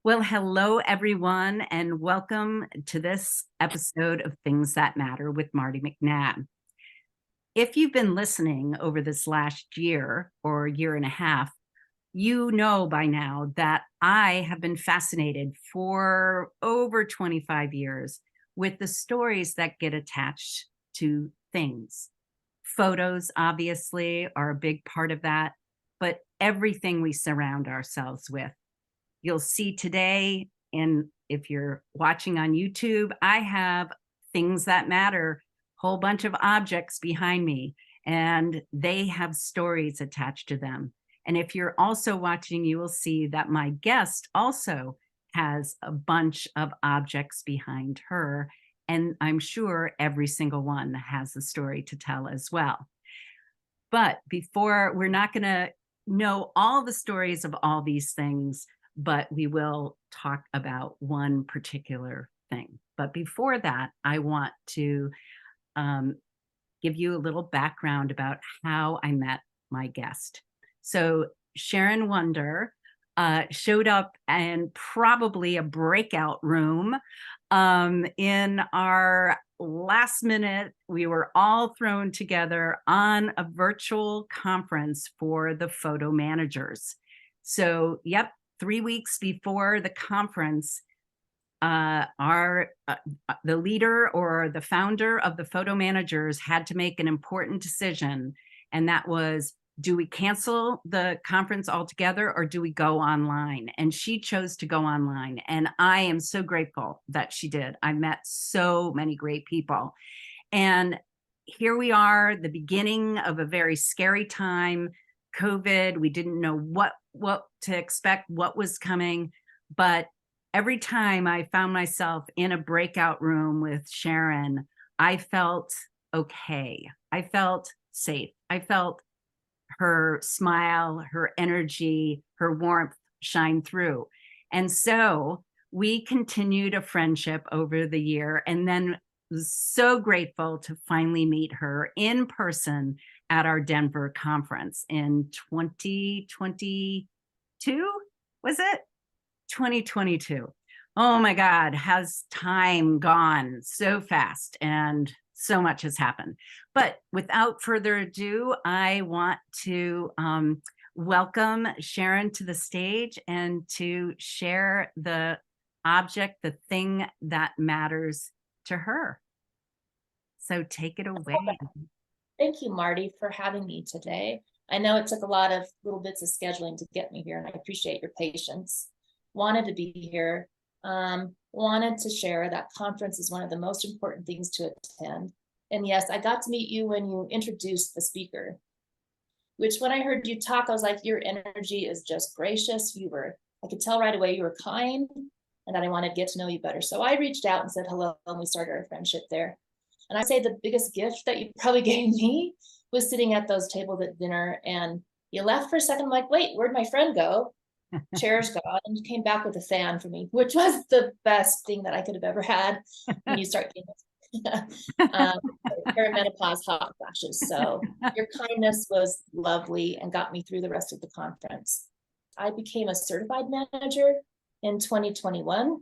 Well, hello, everyone, and welcome to this episode of Things That Matter with Marty McNabb. If you've been listening over this last year or year and a half, you know by now that I have been fascinated for over 25 years with the stories that get attached to things. Photos, obviously, are a big part of that, but everything we surround ourselves with. You'll see today, and if you're watching on YouTube, I have Things That Matter, whole bunch of objects behind me, and they have stories attached to them. And if you're also watching, you will see that my guest also has a bunch of objects behind her. And I'm sure every single one has a story to tell as well. But we're not going to know all the stories of all these things, but we will talk about one particular thing. But before that, I want to give you a little background about how I met my guest. So Sharon Wunder showed up in probably a breakout room in our last minute. We were all thrown together on a virtual conference for the photo managers. So, yep, 3 weeks before the conference, the leader or the founder of the photo managers had to make an important decision, and that was, do we cancel the conference altogether or do we go online? And she chose to go online, and I am so grateful that she did. I met so many great people, and here we are, the beginning of a very scary time. COVID, we didn't know what to expect, what was coming, but every time I found myself in a breakout room with Sharon, I felt okay. I felt safe. I felt her smile, her energy, her warmth shine through. And so we continued a friendship over the year, and then was so grateful to finally meet her in person at our Denver conference in 2022, was it? 2022. Oh my God, has time gone so fast and so much has happened. But without further ado, I want to welcome Sharon to the stage and to share the object, the thing that matters to her. So take it away. Thank you, Marty, for having me today. I know it took a lot of little bits of scheduling to get me here, and I appreciate your patience. Wanted to be here. Wanted to share that conference is one of the most important things to attend. And yes, I got to meet you when you introduced the speaker, which when I heard you talk, I was like, your energy is just gracious. I could tell right away you were kind and that I wanted to get to know you better. So I reached out and said hello, and we started our friendship there. And I say the biggest gift that you probably gave me was sitting at those tables at dinner, and you left for a second. I'm like, wait, where'd my friend go? Chairs gone, and you came back with a fan for me, which was the best thing that I could have ever had when you start getting perimenopause hot flashes. So your kindness was lovely and got me through the rest of the conference. I became a certified manager in 2021,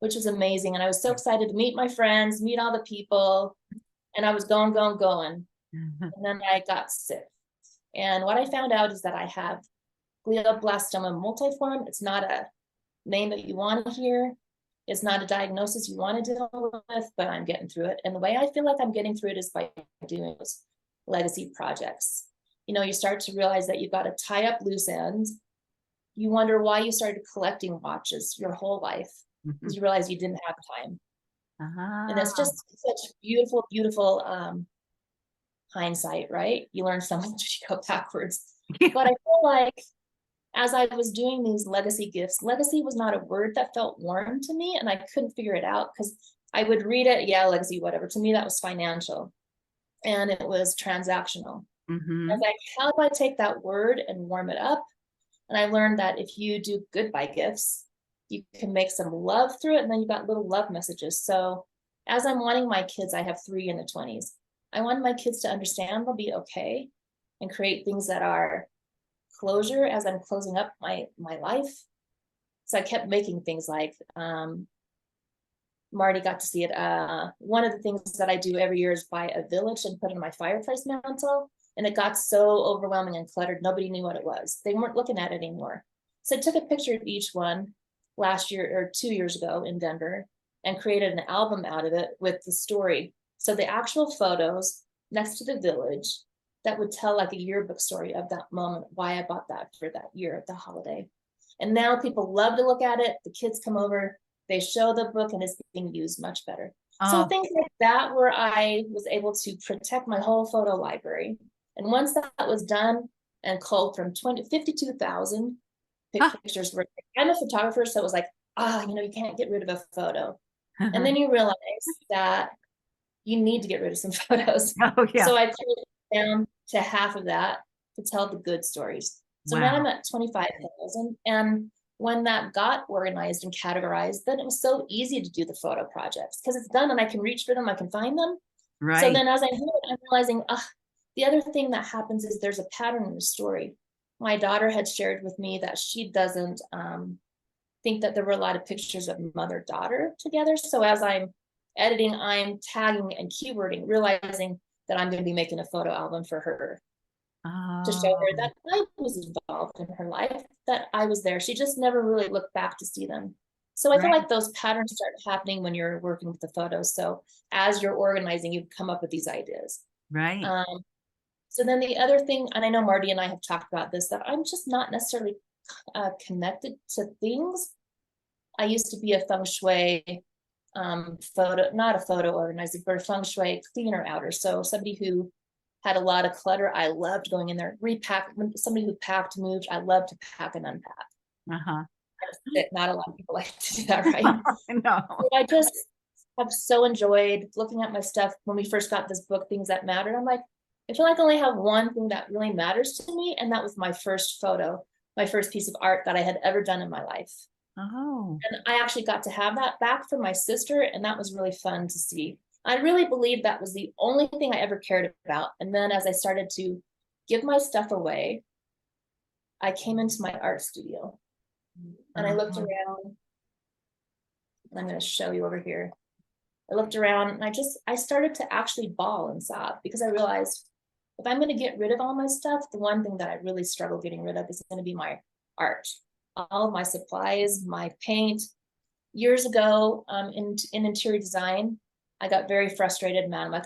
which was amazing. And I was so excited to meet my friends, meet all the people. And I was going. And then I got sick. And what I found out is that I have glioblastoma multiforme. It's not a name that you want to hear. It's not a diagnosis you want to deal with, but I'm getting through it. And the way I feel like I'm getting through it is by doing those legacy projects. You know, you start to realize that you've got to tie up loose ends. You wonder why you started collecting watches your whole life, because you realize you didn't have time. And it's just such beautiful hindsight, right? You learn so much as you go backwards. But I feel like as I was doing these legacy gifts, legacy was not a word that felt warm to me, and I couldn't figure it out because I would read it, yeah, legacy, whatever. To me, that was financial, and it was transactional. I was like, how do I take that word and warm it up? And I learned that if you do goodbye gifts, you can make some love through it, and then you've got little love messages. So as I'm wanting my kids, I have 3 in the 20s. I want my kids to understand they'll be okay and create things that are closure as I'm closing up my life. So I kept making things like, Marty got to see it. One of the things that I do every year is buy a village and put it in my fireplace mantle. And it got so overwhelming and cluttered, nobody knew what it was. They weren't looking at it anymore. So I took a picture of each one last year or 2 years ago in Denver and created an album out of it with the story. So the actual photos next to the village that would tell like a yearbook story of that moment, why I bought that for that year at the holiday. And now people love to look at it. The kids come over, they show the book, and it's being used much better. So Oh, things like that, where I was able to protect my whole photo library. And once that was done and culled from 52,000 huh. pictures, I'm a photographer, so it was like, you can't get rid of a photo. And then you realize that you need to get rid of some photos. Oh, yeah. So I cut it down to half of that to tell the good stories. So now Wow. I'm at 25,000. And when that got organized and categorized, then it was so easy to do the photo projects because it's done and I can reach for them, I can find them. So Right. then as I do it, I'm realizing, the other thing that happens is there's a pattern in the story. My daughter had shared with me that she doesn't think that there were a lot of pictures of mother-daughter together. So as I'm editing, I'm tagging and keywording, realizing that I'm going to be making a photo album for her to show her Oh, that I was involved in her life, that I was there. She just never really looked back to see them. So I feel right. like those patterns start happening when you're working with the photos. So as you're organizing, you come up with these ideas. Right. Um, so then the other thing, and I know Marty and I have talked about this, that I'm just not necessarily connected to things. I used to be a Feng Shui not a photo organizer, but a Feng Shui cleaner outer. So somebody who had a lot of clutter, I loved going in there, repack. Somebody who packed, moved, I love to pack and unpack. Uh-huh. Not a lot of people like to do that, right? No. But I just have so enjoyed looking at my stuff. When we first got this book, Things That Mattered, I'm like, I feel like I only have one thing that really matters to me, and that was my first photo, my first piece of art that I had ever done in my life. Oh, And I actually got to have that back from my sister, and that was really fun to see. I really believe that was the only thing I ever cared about. And then as I started to give my stuff away, I came into my art studio and I looked uh-huh. around, and I'm going to show you over here. I looked around and I started to actually bawl and sob because I realized if I'm going to get rid of all my stuff, the one thing that I really struggle getting rid of is going to be my art, all of my supplies, my paint. Years ago, in interior design, I got very frustrated, man. I'm like,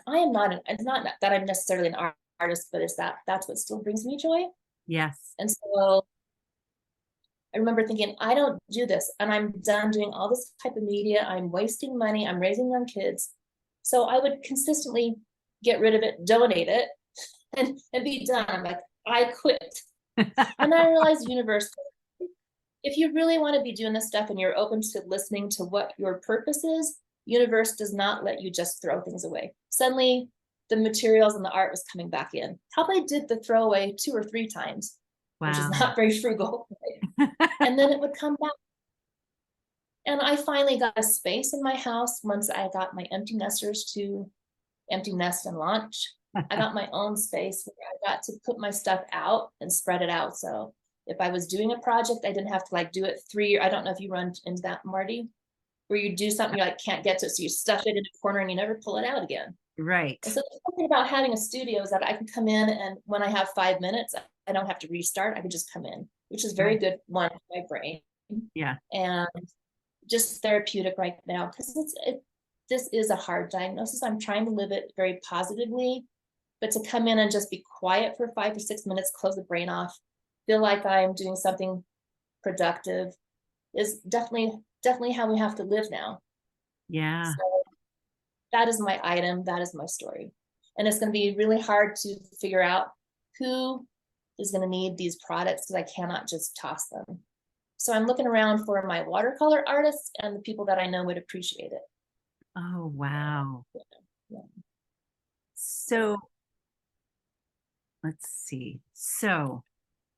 it's not that I'm necessarily an artist, but that's what still brings me joy. Yes. And so I remember thinking, I don't do this, and I'm done doing all this type of media. I'm wasting money. I'm raising young kids. So I would consistently get rid of it, donate it, and be done. I'm like, I quit. And I realized universe, if you really want to be doing this stuff and you're open to listening to what your purpose is, universe does not let you just throw things away. Suddenly the materials and the art was coming back in. Probably did the throwaway 2 or 3 times, which is Wow. not very frugal. And then it would come back. And I finally got a space in my house once I got my empty nesters to empty nest and launch. I got my own space where I got to put my stuff out and spread it out. So if I was doing a project, I didn't have to like do it I don't know if you run into that, Marty, where you do something you like can't get to it, so you stuff it in a corner and you never pull it out again. Right. And so the thing about having a studio is that I can come in, and when I have 5 minutes, I don't have to restart. I can just come in, which is very Right. good one for my brain Yeah. and just therapeutic right now, because this is a hard diagnosis. I'm trying to live it very positively, but to come in and just be quiet for 5 or 6 minutes, close the brain off, feel like I'm doing something productive is definitely how we have to live now. Yeah. So that is my item, that is my story. And it's going to be really hard to figure out who is going to need these products because I cannot just toss them. So I'm looking around for my watercolor artists and the people that I know would appreciate it. Oh, wow. Yeah. So let's see. So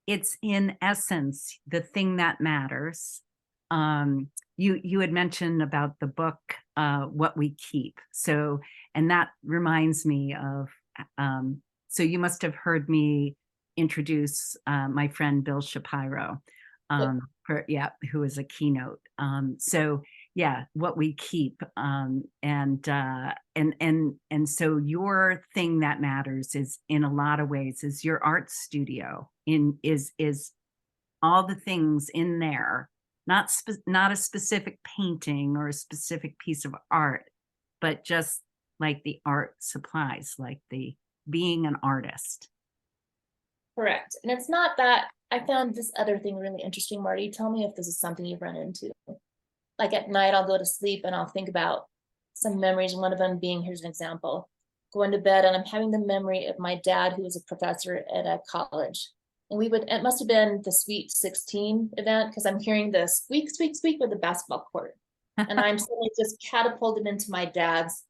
it's in essence the thing that matters. You had mentioned about the book, What We Keep. So, and that reminds me of, so you must have heard me introduce my friend Bill Shapiro. Yep. who is a keynote. So yeah, what we keep, and so your thing that matters is in a lot of ways is your art studio is all the things in there, not a specific painting or a specific piece of art, but just like the art supplies, like the being an artist. Correct. And it's not that I found this other thing really interesting, Marty. Tell me if this is something you've run into. Like at night, I'll go to sleep and I'll think about some memories. One of them being, here's an example, going to bed and I'm having the memory of my dad, who was a professor at a college. And it must have been the Sweet 16 event, because I'm hearing the squeak, squeak, squeak with the basketball court. And I'm suddenly just catapulted into my dad's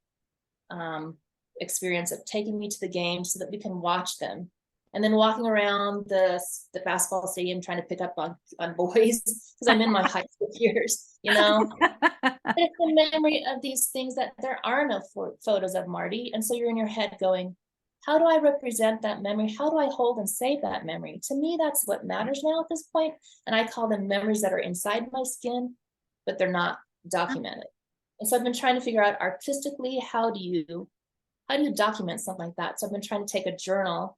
experience of taking me to the game so that we can watch them. And then walking around the basketball stadium trying to pick up on boys because I'm in my high school years, you know. It's the memory of these things that there are no photos of, Marty. And so you're in your head going, how do I represent that memory? How do I hold and save that memory? To me, that's what matters now at this point. And I call them memories that are inside my skin, but they're not documented. And so I've been trying to figure out artistically, how do you document something like that? So I've been trying to take a journal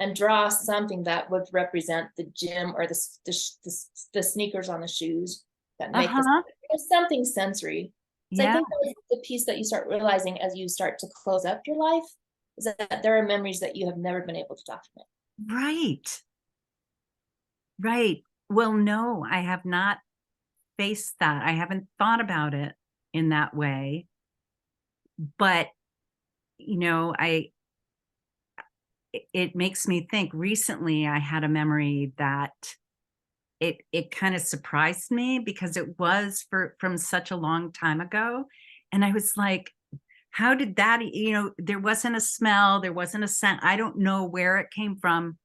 and draw something that would represent the gym or the sneakers on the shoes that make something sensory. So I Yeah. think that's the piece that you start realizing as you start to close up your life, is that there are memories that you have never been able to document. Right. Right. Well, no, I have not faced that. I haven't thought about it in that way. But, it makes me think. Recently I had a memory that it kind of surprised me because it was from such a long time ago. And I was like, how did that, there wasn't a smell, there wasn't a scent. I don't know where it came from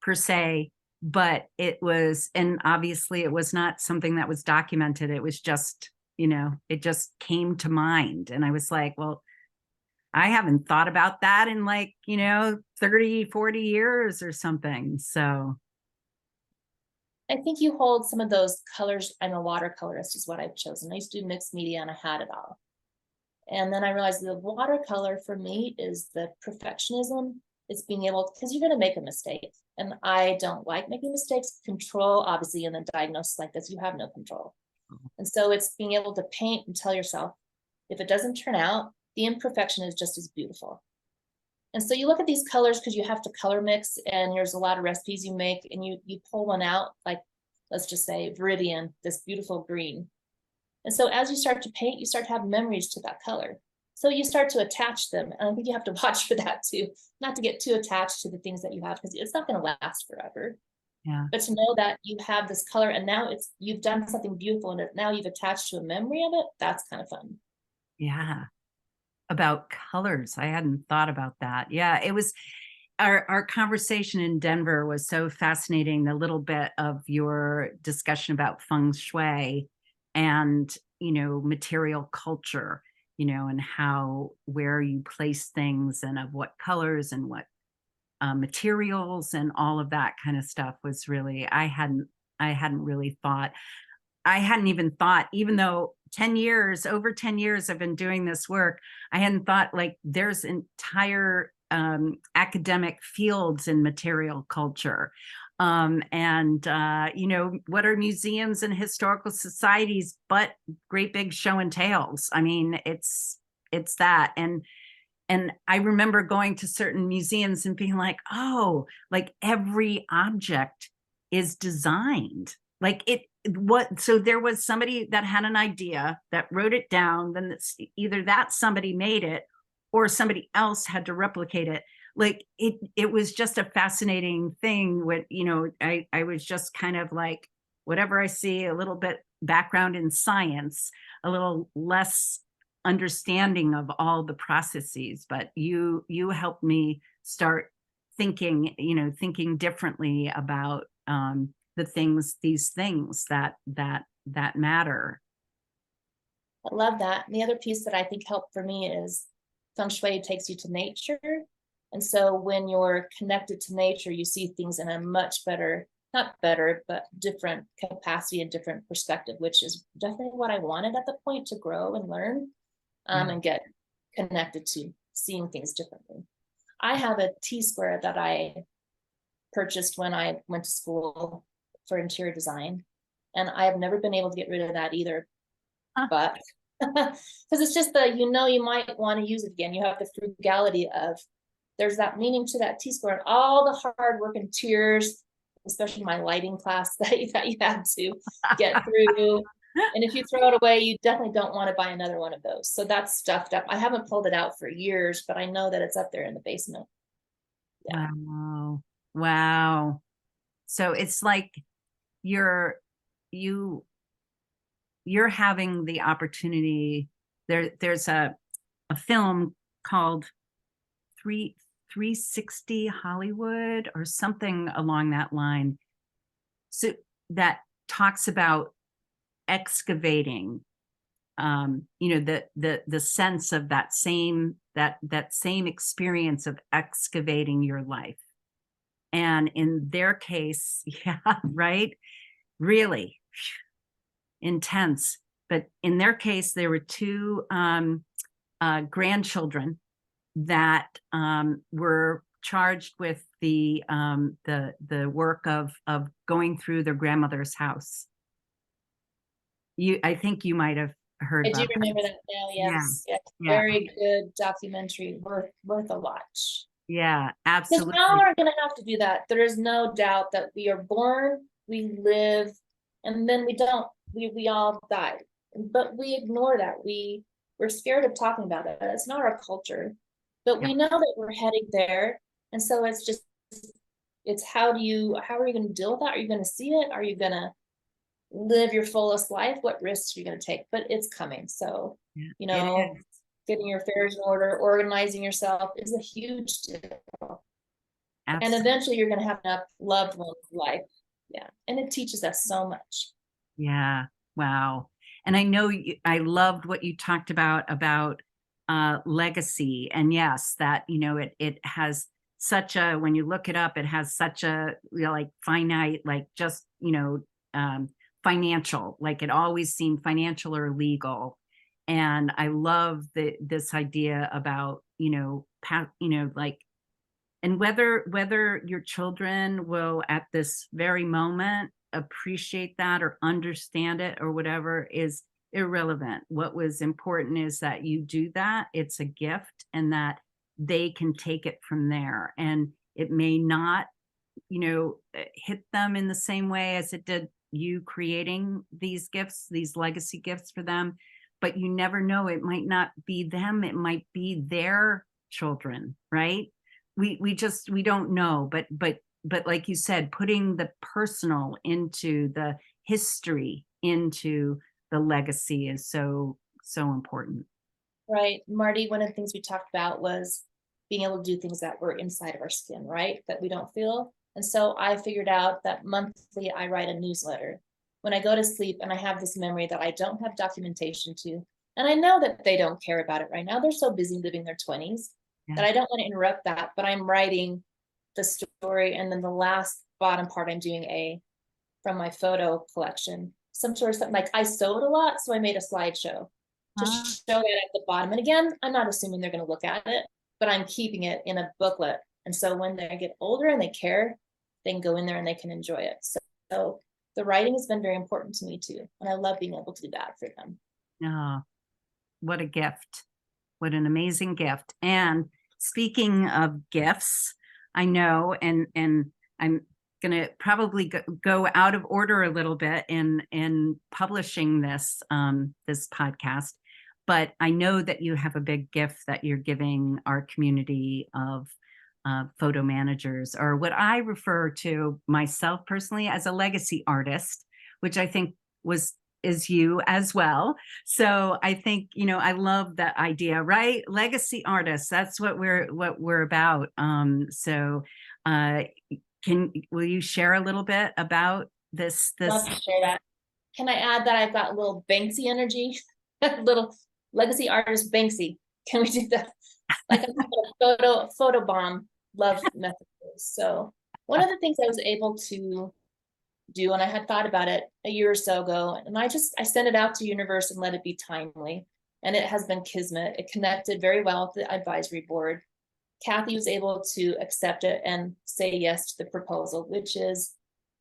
per se, but it was, and obviously it was not something that was documented. It was just, it just came to mind. And I was like, well, I haven't thought about that in 30, 40 years or something. So, I think you hold some of those colors. I'm a watercolorist is what I've chosen. I used to do mixed media and I had it all. And then I realized the watercolor for me is the perfectionism. It's being able, because you're going to make a mistake. And I don't like making mistakes. Control, obviously, in a diagnosis like this, you have no control. And so it's being able to paint and tell yourself, if it doesn't turn out, the imperfection is just as beautiful. And so you look at these colors because you have to color mix, and there's a lot of recipes you make, and you pull one out, like, let's just say Viridian, this beautiful green. And so as you start to paint, you start to have memories to that color. So you start to attach them. And I think you have to watch for that too, not to get too attached to the things that you have, because it's not going to last forever. yeah. But to know that you have this color and now you've done something beautiful and now you've attached to a memory of it, that's kind of fun. Yeah. About colors. I hadn't thought about that. Yeah, it was our conversation in Denver was so fascinating. The little bit of your discussion about Feng Shui and, material culture, and how where you place things and of what colors and what materials and all of that kind of stuff was really, I hadn't really thought. I hadn't even thought, even though over 10 years I've been doing this work, I hadn't thought like there's entire academic fields in material culture. And what are museums and historical societies but great big show and tells? I mean, it's that. And I remember going to certain museums and being like, oh, like every object is designed. Like so there was somebody that had an idea that wrote it down, then either that somebody made it or somebody else had to replicate it. Like it was just a fascinating thing. I was just kind of like, whatever I see, a little bit background in science, a little less understanding of all the processes, but you helped me start thinking differently about these things that matter. I love that. And the other piece that I think helped for me is Feng Shui takes you to nature. And so when you're connected to nature, you see things in a much better not better, but different capacity and different perspective, which is definitely what I wanted at the point to grow and learn, Yeah. and get connected to seeing things differently. I have a T-square that I purchased when I went to school for interior design, and I have never been able to get rid of that either. Huh. But because it's just you might want to use it again. You have the frugality of there's that meaning to that T-square and all the hard work and tears, especially my lighting class that you had to get through. And if you throw it away, you definitely don't want to buy another one of those. So that's stuffed up. I haven't pulled it out for years, but I know that it's up there in the basement. Yeah. Wow. Wow. So it's like you're you're having the opportunity. There's a film called 360 Hollywood or something along that line. So that talks about excavating, the sense of that same experience of excavating your life. And in their case, yeah, right, really intense. But in their case, there were two grandchildren that were charged with the work of going through their grandmother's house. I think you might have heard I about do remember that now. Yeah, Yes. Yes. yeah, Very good documentary, worth a watch. yeah, Because we all absolutely. are going to have to do that. There is no doubt that we are born, we live, and then we don't. We all die, but we ignore that. We're scared of talking about it. It's not our culture, but Yeah, we know that we're heading there, and so it's how are you going to deal with that? Are you going to see it? Are you going to live your fullest life? What risks are you going to take? But it's coming. So, yeah, you it know, is. getting your affairs in order, organizing yourself is a huge deal. And Absolutely. eventually you're going to have enough loved ones life. Yeah. And it teaches us so much. Yeah. Wow. And I know I loved what you talked about legacy. And yes, that, it has such a, when you look it up, it has such a, like finite, like just, financial, like it always seemed financial or legal. And I love this idea about, like, and whether your children will at this very moment appreciate that or understand it or whatever is irrelevant. What was important is that you do that, it's a gift, and that they can take it from there. And it may not, hit them in the same way as it did you creating these gifts, these legacy gifts for them, but you never know, it might not be them, it might be their children, right? We don't know, but like you said, putting the personal into the history, into the legacy is so important. Right. Marty, one of the things we talked about was being able to do things that were inside of our skin, right? That we don't feel. And so I figured out that monthly I write a newsletter when I go to sleep, and I have this memory that I don't have documentation to. And I know that they don't care about it right now. They're so busy living their 20s Yeah. that I don't want to interrupt that, but I'm writing the story. And then the last bottom part, I'm doing from my photo collection, some sort of something like I sewed a lot. So I made a slideshow to Ah, show that at the bottom. And again, I'm not assuming they're going to look at it, but I'm keeping it in a booklet. And so when they get older and they care, they can go in there and they can enjoy it. So the writing has been very important to me too. And I love being able to do that for them. oh, what a gift. What an amazing gift. And speaking of gifts, I know, and I'm going to probably go out of order a little bit in publishing this podcast, but I know that you have a big gift that you're giving our community of photo managers, or what I refer to myself personally as a legacy artist, which I think was is you as well. So I think, I love that idea, right? Legacy artists, that's what we're about. So will you share a little bit about Love this? to share that. Can I add that I've got a little Banksy energy, little legacy artist Banksy? Can we do that? Like a photo bomb, love messages. So one of the things I was able to do. And I had thought about it a year or so ago, and I sent it out to universe and let it be timely. And it has been kismet. It connected very well with the advisory board. Cathi was able to accept it and say yes to the proposal, which is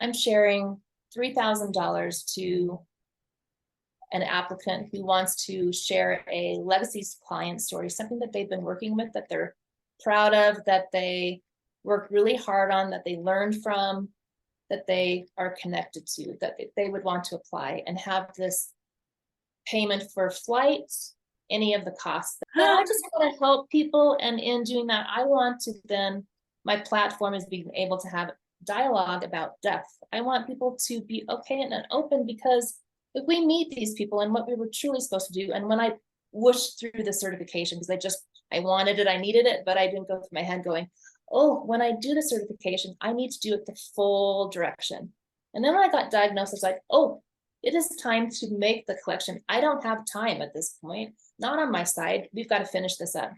I'm sharing $3,000 to an applicant who wants to share a legacy client story, something that they've been working with, that they're proud of, that they worked really hard on, that they learned from, that they are connected to, that they would want to apply and have this payment for flights, any of the costs. And I just want to help people. And in doing that, I want to then, my platform is being able to have dialogue about death. I want people to be okay and open, because if we meet these people and what we were truly supposed to do, and when I whooshed through the certification, because I wanted it, I needed it, but I didn't go through my head going, oh, when I do the certification, I need to do it the full direction. And then when I got diagnosed, I was like, oh, it is time to make the collection. I don't have time at this point, not on my side. We've got to finish this up.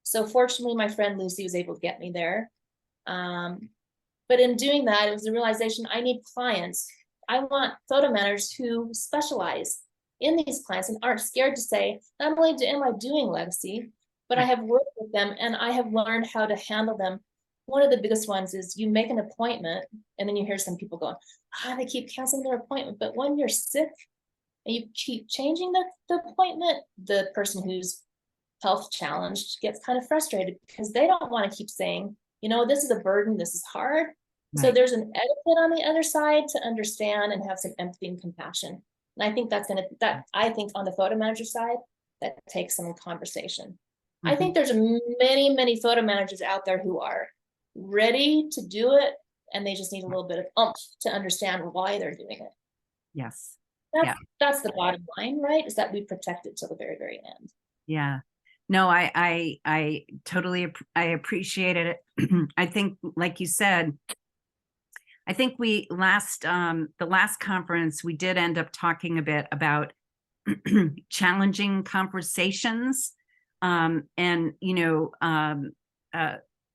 So fortunately, my friend Lucy was able to get me there. But in doing that, it was a realization I need clients. I want photo managers who specialize in these clients and aren't scared to say, not only am I doing legacy, but I have worked with them and I have learned how to handle them. One of the biggest ones is you make an appointment and then you hear some people going, they keep canceling their appointment. But when you're sick and you keep changing the appointment, the person who's health challenged gets kind of frustrated, because they don't want to keep saying, this is a burden, this is hard. Right. So there's an etiquette on the other side to understand and have some empathy and compassion. And I think I think on the photo manager side, that takes some conversation. Mm-hmm. I think there's many, many photo managers out there who are ready to do it, and they just need a little bit of oomph to understand why they're doing it. Yes. That's the bottom line, right? Is that we protect it till the very, very end. Yeah. No, I totally, I appreciate it. I think, like you said, I think the last conference, we did end up talking a bit about challenging conversations. And,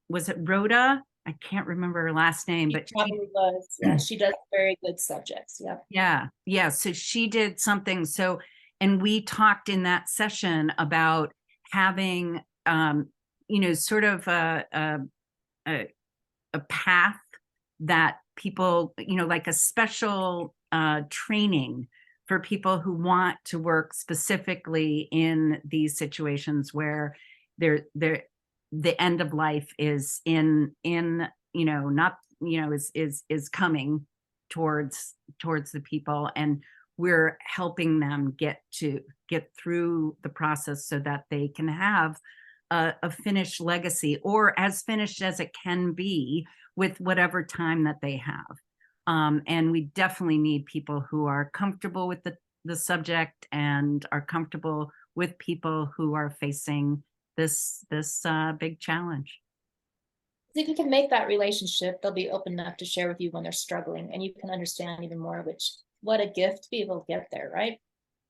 was it Rhoda? I can't remember her last name, but she probably was. Yeah, she does very good subjects. Yeah. Yeah. So she did something. So, and we talked in that session about having, sort of a path that people, like a special training for people who want to work specifically in these situations where the end of life is is coming towards the people, and we're helping them get through the process so that they can have a finished legacy, or as finished as it can be with whatever time that they have. And we definitely need people who are comfortable with the subject and are comfortable with people who are facing this big challenge. If you can make that relationship, they'll be open enough to share with you when they're struggling, and you can understand even more, what a gift to be able to get there, right?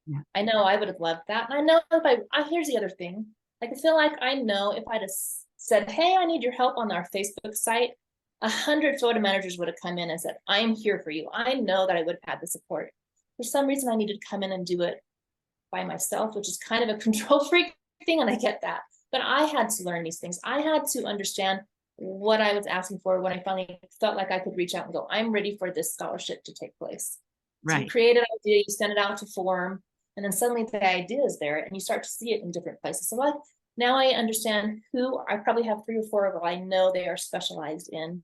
Yeah. I know I would have loved that. And I know if here's the other thing. I feel like I know if I'd have said, hey, I need your help on our Facebook site, 100 photo managers would have come in and said, I'm here for you. I know that I would have had the support. For some reason, I needed to come in and do it by myself, which is kind of a control freak thing, and I get that. But I had to learn these things. I had to understand what I was asking for when I finally felt like I could reach out and go, I'm ready for this scholarship to take place. Right. So you create an idea, you send it out to form, and then suddenly the idea is there and you start to see it in different places. So now I understand I probably have 3 or 4 of them. I know they are specialized in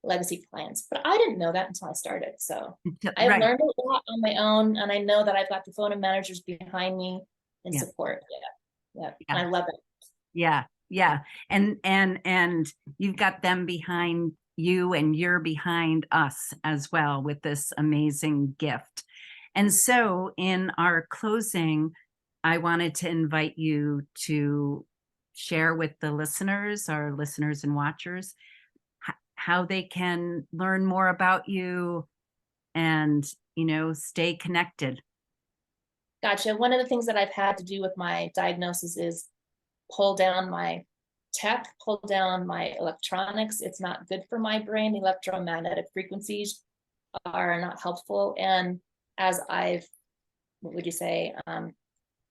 legacy clients, but I didn't know that until I started. So I've learned a lot on my own, and I know that I've got the photo managers behind me in support. Yeah. And I love it. Yeah. And you've got them behind you, and you're behind us as well with this amazing gift. And so in our closing, I wanted to invite you to share with the listeners, our listeners and watchers, how they can learn more about you and, stay connected. Gotcha. One of the things that I've had to do with my diagnosis is pull down my tech, pull down my electronics. It's not good for my brain. Electromagnetic frequencies are not helpful. And as I've, what would you say,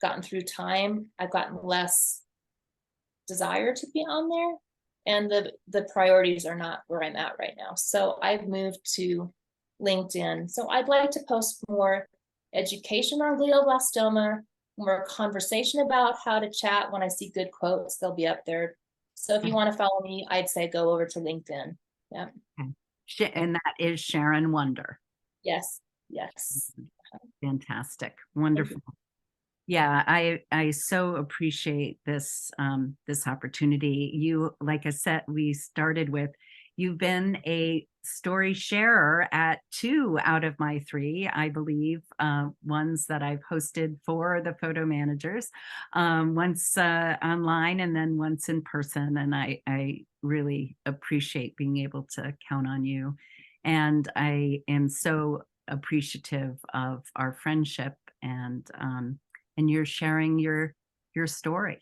gotten through time, I've gotten less desire to be on there, and the priorities are not where I'm at right now. So I've moved to LinkedIn. So I'd like to post more education on glioblastoma, more conversation about how to chat. When I see good quotes, they'll be up there. So if you want to follow me, I'd say go over to LinkedIn. Yeah. And that is Sharon Wunder. Yes. Yes. Fantastic. Wonderful. Yeah, I so appreciate this this opportunity. You, like I said, we started with, you've been a story sharer at 2 out of my 3, I believe, ones that I've hosted for the photo managers, once online and then once in person. And I really appreciate being able to count on you. And I am so appreciative of our friendship, and you're sharing your story.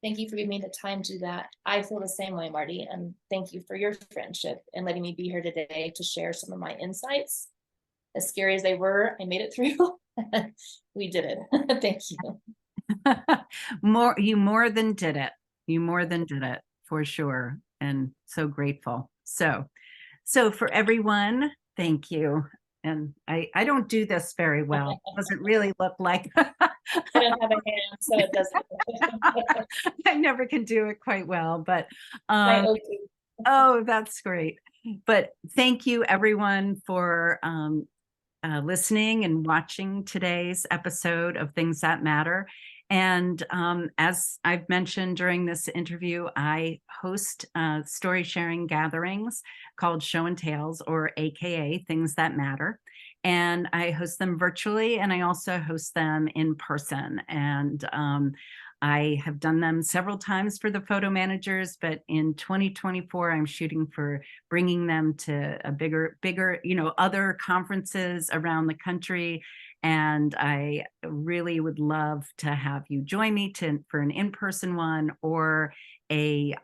Thank you for giving me the time to do that. I feel the same way, Marty, and thank you for your friendship and letting me be here today to share some of my insights. As scary as they were, I made it through. We did it. Thank you. You more than did it. You more than did it, for sure. And so grateful. So for everyone, thank you. And I don't do this very well. It doesn't really look like I don't have a hand, so it doesn't. I never can do it quite well, but My um, OT. oh, that's great. But thank you everyone for listening and watching today's episode of Things That Matter. And as I've mentioned during this interview, I host story sharing gatherings called Show and Tales, or AKA Things That Matter. And I host them virtually, and I also host them in person. And I have done them several times for the photo managers, but in 2024, I'm shooting for bringing them to a bigger, other conferences around the country. And I really would love to have you join me for an in-person one, or a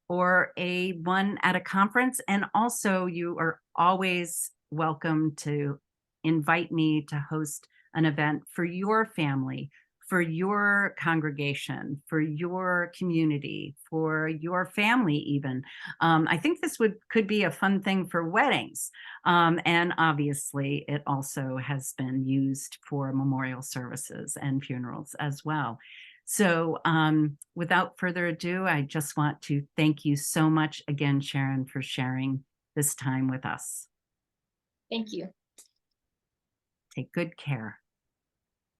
one at a conference. And also, you are always welcome to invite me to host an event for your family, for your congregation, for your community, for your family even. I think this could be a fun thing for weddings. And obviously it also has been used for memorial services and funerals as well. So without further ado, I just want to thank you so much again, Sharon, for sharing this time with us. Thank you. Take good care.